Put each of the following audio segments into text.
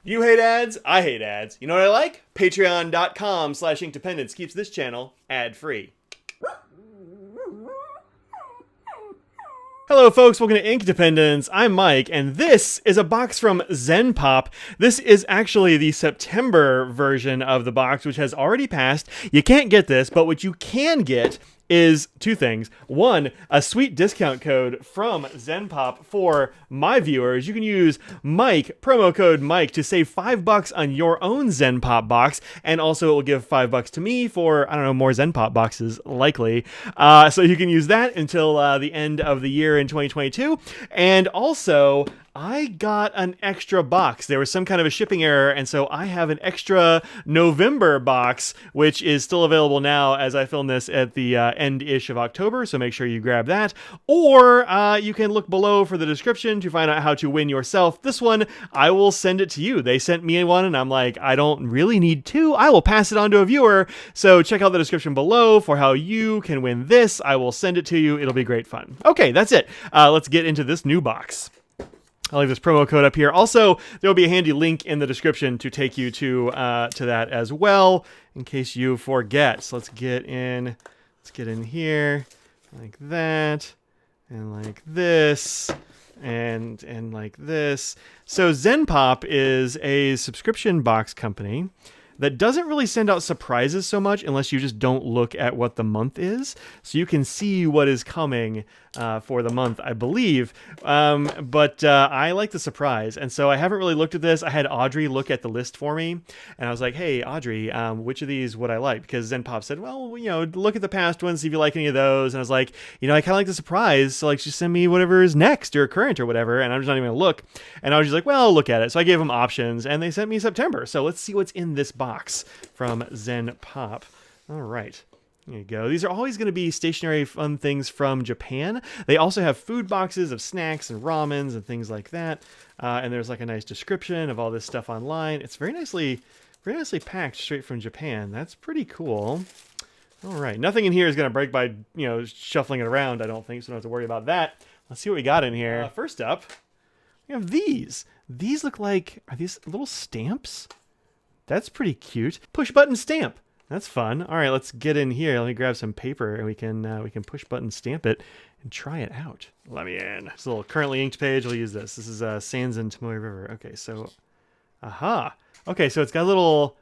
You hate ads? I hate ads. You know what I like? Patreon.com/inkdependence keeps this channel ad-free. Hello folks, welcome to Ink Dependence. I'm Mike, and this is a box from ZenPop. This is actually the September version of the box, which has already passed. You can't get this, but what you can get is two things. One, a sweet discount code from ZenPop for my viewers. You can use Mike, promo code Mike, to save $5 on your own ZenPop box, and also it will give $5 to me for, I don't know, more ZenPop boxes, likely. So you can use that until the end of the year in 2022. And also, I got an extra box. There was some kind of a shipping error, and so I have an extra November box, which is still available now as I film this at the end-ish of October, so make sure you grab that. Or you can look below for the description to find out how to win yourself. This one, I will send it to you. They sent me one, and I'm like, I don't really need two. I will pass it on to a viewer. So check out the description below for how you can win this. I will send it to you. It'll be great fun. Okay, that's it. Let's get into this new box. I'll leave this promo code up here. Also, there will be a handy link in the description to take you to that as well, in case you forget. So let's get in here, like that, and like this, and like this. So ZenPop is a subscription box company that doesn't really send out surprises so much unless you just don't look at what the month is. So you can see what is coming for the month, I believe. But I like the surprise. And so I haven't really looked at this. I had Audrey look at the list for me. And I was like, hey, Audrey, which of these would I like? Because ZenPop said, well, look at the past ones, see if you like any of those. And I was like, I kind of like the surprise. So like, just send me whatever is next or current or whatever. And I'm just not even going to look. And I was just like, well, look at it. So I gave them options and they sent me September. So let's see what's in this box from ZenPop. All right. There you go. These are always going to be stationary fun things from Japan. They also have food boxes of snacks and ramens and things like that. And there's like a nice description of all this stuff online. It's very nicely packed straight from Japan. That's pretty cool. All right. Nothing in here is going to break by, shuffling it around, I don't think, so don't have to worry about that. Let's see what we got in here. First up, we have these. These look like, are these little stamps? That's pretty cute. Push button stamp. That's fun. All right, let's get in here. Let me grab some paper and we can push button stamp it and try it out. Let me in. It's a little currently inked page. We'll use this. This is Sands and Tomoe River. Okay, so, aha. Okay, so it's got a little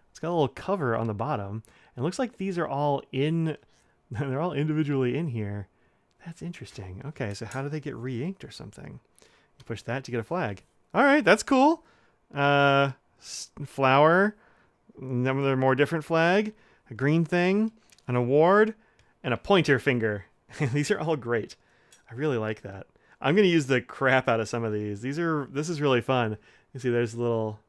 cover on the bottom. And it looks like these are all in. They're all individually in here. That's interesting. Okay, so how do they get re-inked or something? You push that to get a flag. All right, that's cool. Flower. Another more different flag. A green thing, an award, and a pointer finger. These are all great. I really like that. I'm going to use the crap out of some of these. This is really fun. You see there's little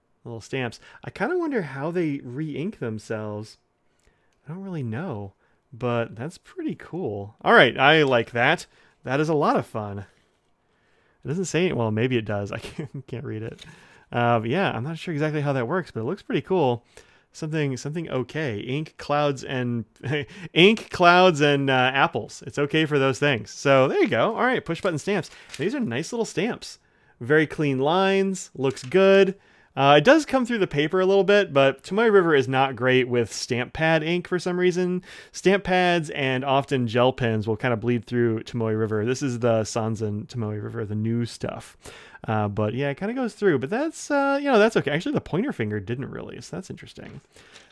stamps. I kind of wonder how they re-ink themselves. I don't really know, but that's pretty cool. All right, I like that. That is a lot of fun. It doesn't say, well, maybe it does. I can't read it. Yeah, I'm not sure exactly how that works, but it looks pretty cool. Something okay. Ink, clouds, and apples. It's okay for those things. So there you go. All right, push button stamps. These are nice little stamps. Very clean lines. Looks good. It does come through the paper a little bit, but Tomoe River is not great with stamp pad ink for some reason. Stamp pads and often gel pens will kind of bleed through Tomoe River. This is the Sanzen Tomoe River, the new stuff. But yeah, it kind of goes through, but that's, that's okay. Actually, the pointer finger didn't really, so that's interesting.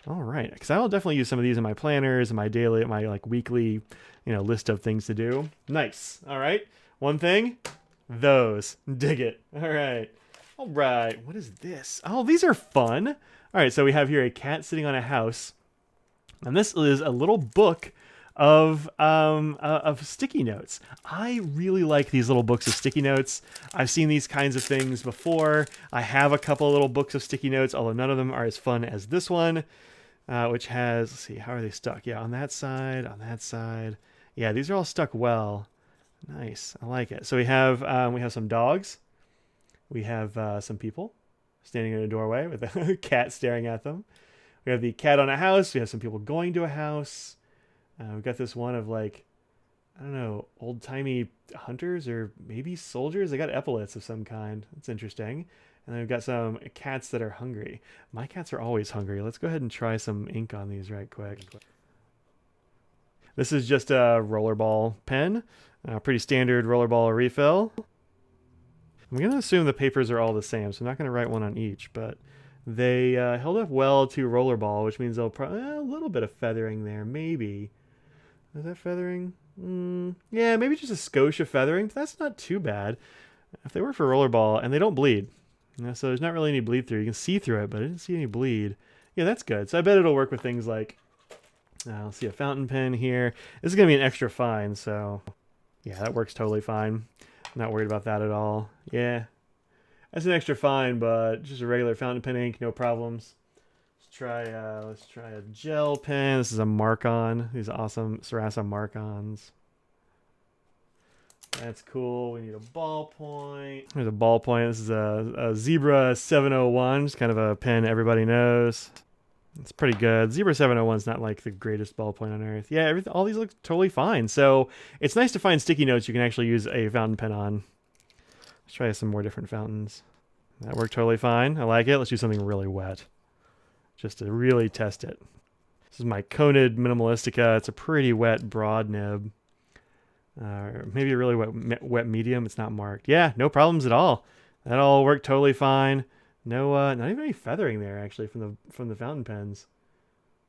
All right. Cause I will definitely use some of these in my planners and my daily, my like weekly, list of things to do. Nice. All right. One thing, those. Dig it. All right. All right. What is this? Oh, these are fun. All right. So we have here a cat sitting on a house, and this is a little book of sticky notes. I really like these little books of sticky notes. I've seen these kinds of things before. I have a couple of little books of sticky notes, although none of them are as fun as this one, which has, let's see, how are they stuck? Yeah, on that side, on that side. Yeah, these are all stuck well. Nice. I like it. So we have some dogs. We have some people standing in a doorway with a cat staring at them. We have the cat on a house. We have some people going to a house. We've got this one of like, I don't know, old-timey hunters or maybe soldiers. They got epaulets of some kind. That's interesting. And then we've got some cats that are hungry. My cats are always hungry. Let's go ahead and try some ink on these right quick. This is just a rollerball pen. Pretty standard rollerball refill. I'm going to assume the papers are all the same, so I'm not going to write one on each, but they held up well to rollerball, which means they'll probably a little bit of feathering there, maybe. Is that feathering? Yeah, maybe just a skosh of feathering, but that's not too bad. If they work for rollerball, and they don't bleed, so there's not really any bleed through. You can see through it, but I didn't see any bleed. Yeah, that's good. So I bet it'll work with things like, I'll see a fountain pen here. This is going to be an extra fine, so yeah, that works totally fine. Not worried about that at all. Yeah, that's an extra fine, but just a regular fountain pen ink, no problems. Let's try a gel pen. This is a Mark-On. These awesome Sarasa Mark-Ons. That's cool. We need a ballpoint. There's a ballpoint. This is a Zebra 701. It's kind of a pen everybody knows. It's pretty good. Zebra 701 is not like the greatest ballpoint on earth. Yeah, all these look totally fine. So it's nice to find sticky notes you can actually use a fountain pen on. Let's try some more different fountains. That worked totally fine. I like it. Let's do something really wet, just to really test it. This is my Conid Minimalistica. It's a pretty wet broad nib. Maybe a really wet medium. It's not marked. Yeah, no problems at all. That all worked totally fine. No, not even any feathering there actually from the fountain pens.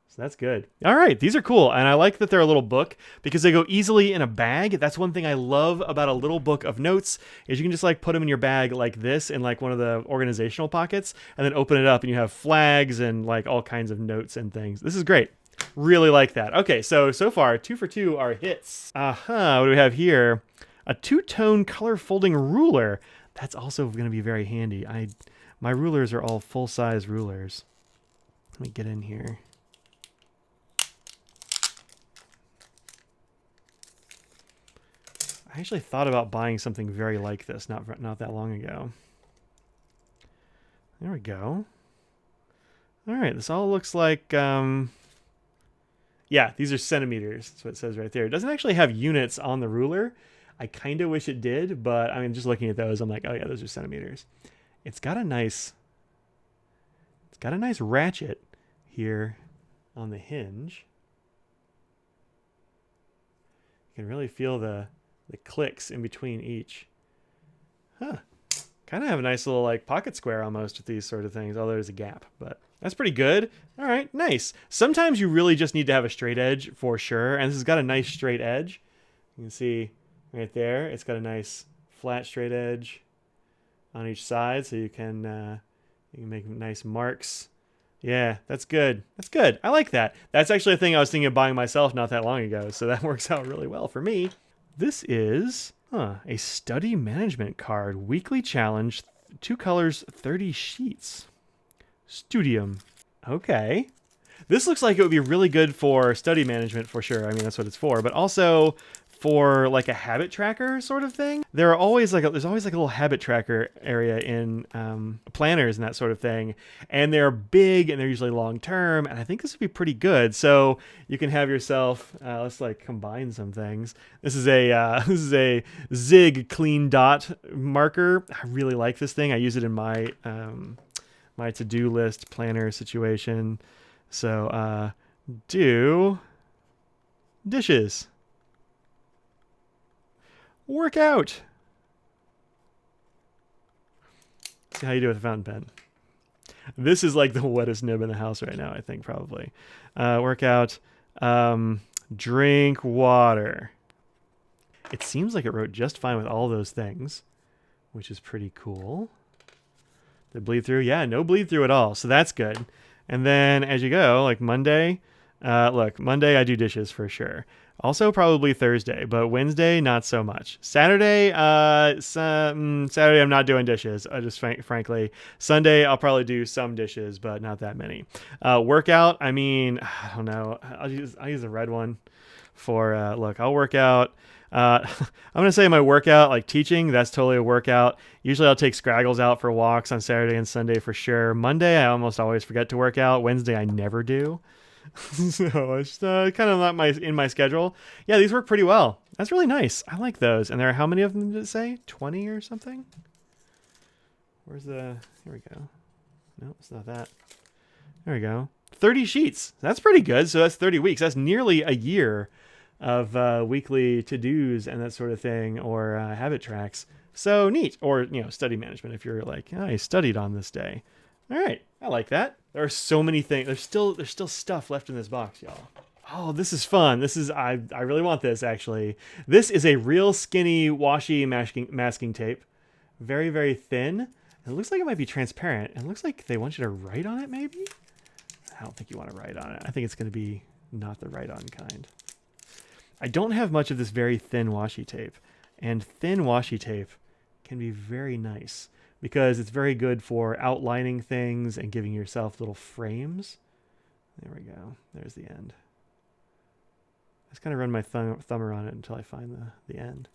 So that's good. All right, these are cool, and I like that they're a little book because they go easily in a bag. That's one thing I love about a little book of notes is you can just like put them in your bag like this in like one of the organizational pockets, and then open it up, and you have flags and like all kinds of notes and things. This is great. Really like that. Okay, so far 2 for 2 are hits. What do we have here? A 2-tone color folding ruler. That's also going to be very handy. My rulers are all full-size rulers. Let me get in here. I actually thought about buying something very like this not that long ago. There we go. All right, this all looks like... Yeah, these are centimeters. That's what it says right there. It doesn't actually have units on the ruler. I kind of wish it did, but I mean, just looking at those, I'm like, oh yeah, those are centimeters. It's got a nice ratchet here on the hinge. You can really feel the clicks in between each. Huh. Kind of have a nice little like pocket square almost with these sort of things, although there's a gap, but that's pretty good. All right, nice. Sometimes you really just need to have a straight edge for sure, and this has got a nice straight edge. You can see right there, it's got a nice flat straight edge on each side, so you can make nice marks. Yeah, that's good. That's good. I like that. That's actually a thing I was thinking of buying myself not that long ago, so that works out really well for me. This is a study management card, weekly challenge, 2 colors, 30 sheets. Studium. Okay. This looks like it would be really good for study management for sure. I mean, that's what it's for, but also for like a habit tracker sort of thing. There's always like a little habit tracker area in planners and that sort of thing. And they're big and they're usually long term. And I think this would be pretty good. So you can have yourself, let's like combine some things. This is a Zig clean dot marker. I really like this thing. I use it in my my to-do list planner situation. So do dishes. Work out. See how you do with a fountain pen. This is like the wettest nib in the house right now, I think, probably. Work out. Drink water. It seems like it wrote just fine with all those things, which is pretty cool. Did it bleed through? Yeah, no bleed through at all, so that's good. And then as you go, like Monday, look, Monday I do dishes for sure. Also probably Thursday, but Wednesday, not so much. Saturday, Saturday I'm not doing dishes, just frankly. Sunday, I'll probably do some dishes, but not that many. Workout, I mean, I don't know. I'll use the red one for, look, I'll work out. I'm going to say my workout, like teaching, that's totally a workout. Usually I'll take Scraggles out for walks on Saturday and Sunday for sure. Monday, I almost always forget to work out. Wednesday, I never do. So it's kind of not in my schedule. Yeah, these work pretty well. That's really nice. I like those. And there are how many of them did it say? 20 or something? Where's the... Here we go. No, it's not that. There we go. 30 sheets. That's pretty good. So that's 30 weeks. That's nearly a year of weekly to-dos and that sort of thing, or habit tracks. So neat. Or, you know, study management if you're like, oh, I studied on this day. All right. I like that. There are so many things. There's still stuff left in this box, y'all. Oh, this is fun. This is, I really want this, actually. This is a real skinny washi masking tape. Very, very thin. It looks like it might be transparent. It looks like they want you to write on it, maybe? I don't think you want to write on it. I think it's going to be not the write-on kind. I don't have much of this very thin washi tape. And thin washi tape can be very nice because it's very good for outlining things and giving yourself little frames. There we go. There's the end. I just kind of run my thumb around it until I find the end.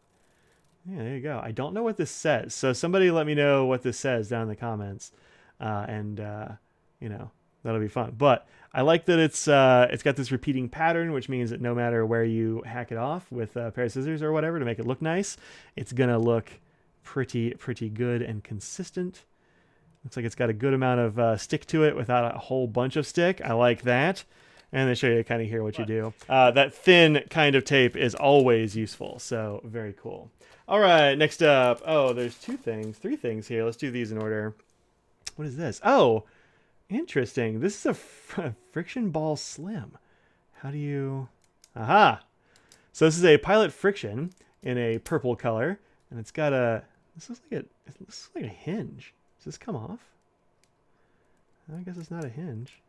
Yeah, there you go. I don't know what this says. So somebody let me know what this says down in the comments. You know, that'll be fun. But I like that it's got this repeating pattern, which means that no matter where you hack it off with a pair of scissors or whatever to make it look nice, it's going to look pretty good and consistent. Looks like it's got a good amount of stick to it without a whole bunch of stick. I like that. And they show you kind of here what you do. That thin kind of tape is always useful. So very cool. All right, next up. Oh, there's three things here. Let's do these in order. What is this? Oh, interesting. This is a Frixion Ball Slim. How do you... Aha! So this is a Pilot Frixion in a purple color. And it's got a... This looks like a hinge. Does this come off? I guess it's not a hinge.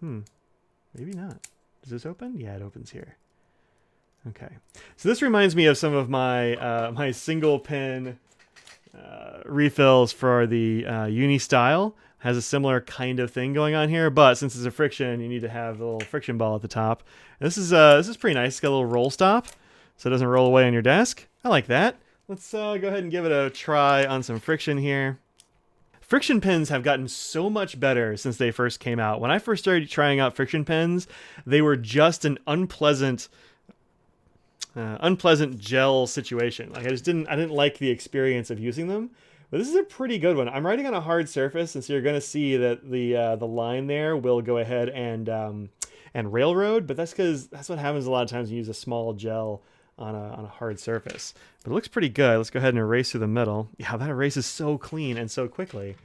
Maybe not. Does this open? Yeah, it opens here. Okay. So this reminds me of some of my my single pen refills for the Uni Style. Has a similar kind of thing going on here, but since it's a Frixion, you need to have the little Frixion ball at the top. And this is pretty nice. It's got a little roll stop, so it doesn't roll away on your desk. I like that. Let's go ahead and give it a try on some Frixion here. Frixion pens have gotten so much better since they first came out. When I first started trying out Frixion pens, they were just an unpleasant gel situation. Like I didn't like the experience of using them. But this is a pretty good one. I'm writing on a hard surface, and so you're going to see that the line there will go ahead and railroad. But that's because that's what happens a lot of times when you use a small gel on a hard surface. But it looks pretty good. Let's go ahead and erase through the middle. Yeah, that erases so clean and so quickly.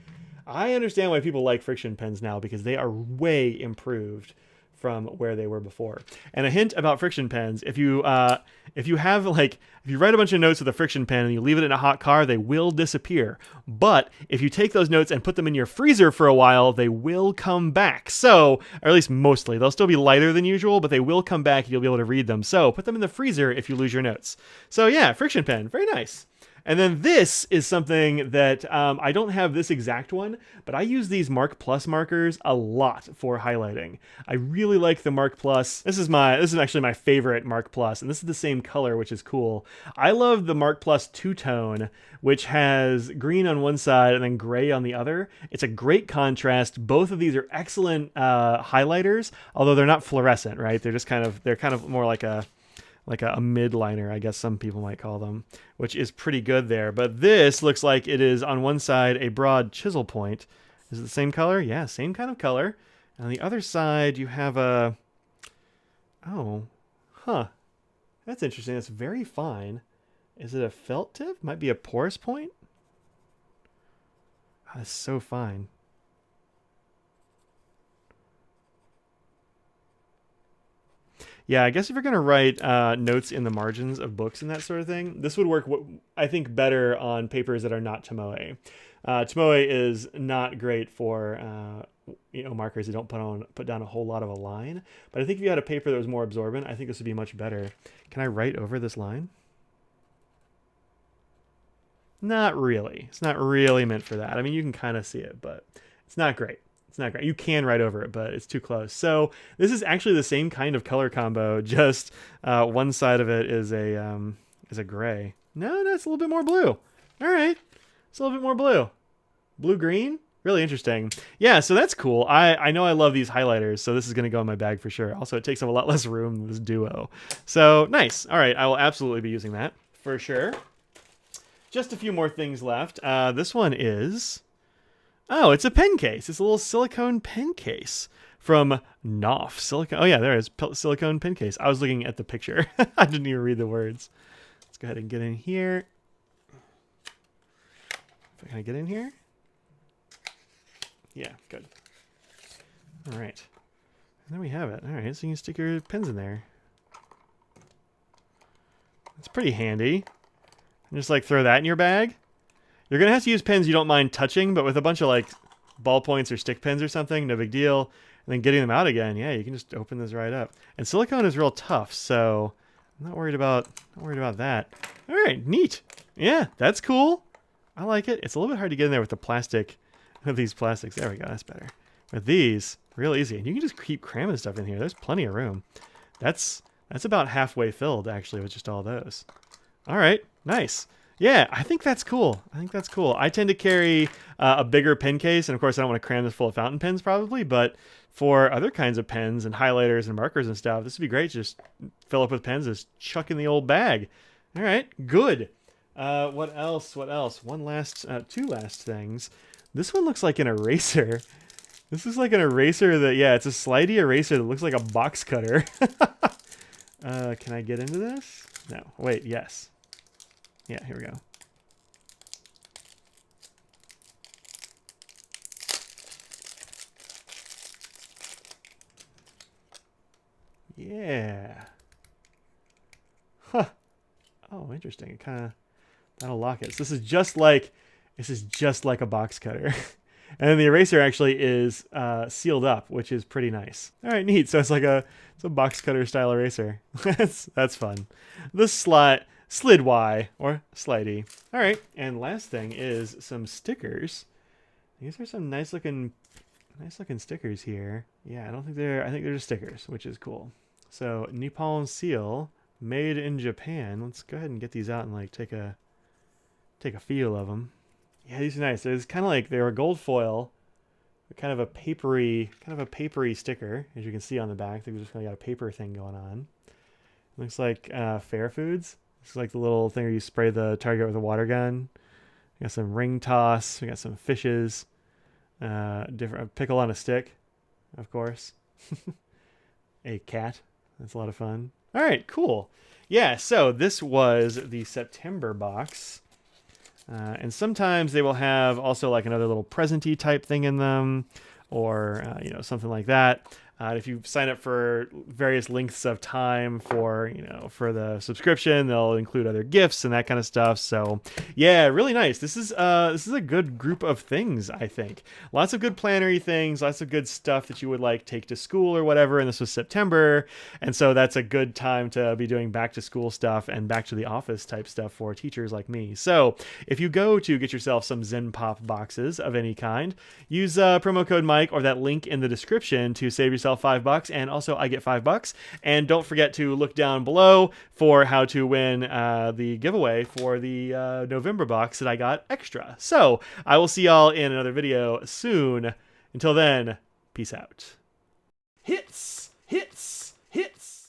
I understand why people like Frixion pens now because they are way improved from where they were before. And a hint about Frixion pens: if you write a bunch of notes with a Frixion pen and you leave it in a hot car, they will disappear. But if you take those notes and put them in your freezer for a while, they will come back. So, or at least mostly, they'll still be lighter than usual, but they will come back and you'll be able to read them. So put them in the freezer if you lose your notes. So yeah, Frixion pen, very nice. And then this is something that I don't have this exact one, but I use these Mark Plus markers a lot for highlighting. I really like the Mark Plus. This is actually my favorite Mark Plus, and this is the same color, which is cool. I love the Mark Plus two-tone, which has green on one side and then gray on the other. It's a great contrast. Both of these are excellent highlighters, although they're not fluorescent, right? They're kind of more like a mid-liner, I guess some people might call them, which is pretty good there. But this looks like it is on one side a broad chisel point. Is it the same color? Yeah, same kind of color. And on the other side, you have a... Oh, huh. That's interesting. That's very fine. Is it a felt tip? Might be a porous point? Oh, that's so fine. Yeah, I guess if you're going to write notes in the margins of books and that sort of thing, this would work, I think, better on papers that are not Tomoe. Tomoe is not great for markers that don't put down a whole lot of a line. But I think if you had a paper that was more absorbent, I think this would be much better. Can I write over this line? Not really. It's not really meant for that. I mean, you can kind of see it, but it's not great. It's not great. You can write over it, but it's too close. So this is actually the same kind of color combo. Just one side of it is a gray. No, it's a little bit more blue. All right, it's a little bit more blue. Blue-green? Really interesting. Yeah, so that's cool. I know I love these highlighters, so this is going to go in my bag for sure. Also, it takes up a lot less room than this Duo. So nice. All right, I will absolutely be using that for sure. Just a few more things left. This one is Oh, it's a pen case. It's a little silicone pen case from Knopf. Silicone. Oh yeah, there it is. Silicone pen case. I was looking at the picture. I didn't even read the words. Let's go ahead and get in here. Can I get in here? Yeah, good. All right. And there we have it. All right, so you can stick your pens in there. It's pretty handy. And just like throw that in your bag. You're going to have to use pens you don't mind touching, but with a bunch of like ballpoints or stick pens or something, no big deal. And then getting them out again, yeah, you can just open this right up. And silicone is real tough, so I'm not worried about that. All right, neat. Yeah, that's cool. I like it. It's a little bit hard to get in there with the plastic, with these plastics. There we go, that's better. With these, real easy. And you can just keep cramming stuff in here. There's plenty of room. That's about halfway filled, actually, with just all those. All right, nice. Yeah, I think that's cool. I tend to carry a bigger pen case, and of course I don't want to cram this full of fountain pens probably, but for other kinds of pens and highlighters and markers and stuff, this would be great. Just fill up with pens, just chuck in the old bag. All right, good. What else? Two last things. This one looks like an eraser. This is like an eraser that, yeah, it's a slidey eraser that looks like a box cutter. Can I get into this? No, wait, yes. Yeah, here we go. Yeah. Huh. Oh, interesting. It kind of, that'll lock it. So this is just like a box cutter. And then the eraser actually is sealed up, which is pretty nice. All right, neat. So it's a box cutter style eraser. That's fun. The Slid Y or Slidy. All right, and last thing is some stickers. These are some nice looking stickers here. Yeah, I think they're just stickers, which is cool. So Nippon Wa Seal, made in Japan. Let's go ahead and get these out and like take a feel of them. Yeah, these are nice. It's kind of like they're a gold foil, kind of a papery sticker, as you can see on the back. They've just kind of got a paper thing going on. Looks like Fair Foods. This is like the little thing where you spray the target with a water gun. We got some ring toss. We got some fishes. Different pickle on a stick, of course. A cat. That's a lot of fun. All right, cool. Yeah, so this was the September box. And sometimes they will have also like another little present-y type thing in them, or something like that. If you sign up for various lengths of time for the subscription, they'll include other gifts and that kind of stuff. So yeah, really nice. This is a good group of things, I think. Lots of good plannery things, lots of good stuff that you would like take to school or whatever. And this was September, and so that's a good time to be doing back to school stuff and back to the office type stuff for teachers like me. So if you go to get yourself some ZenPop boxes of any kind, use promo code Mike or that link in the description to save yourself $5, and also I get $5. And don't forget to look down below for how to win the giveaway for the November box that I got extra. So I will see y'all in another video soon. Until then, peace out. Hits, hits, hits.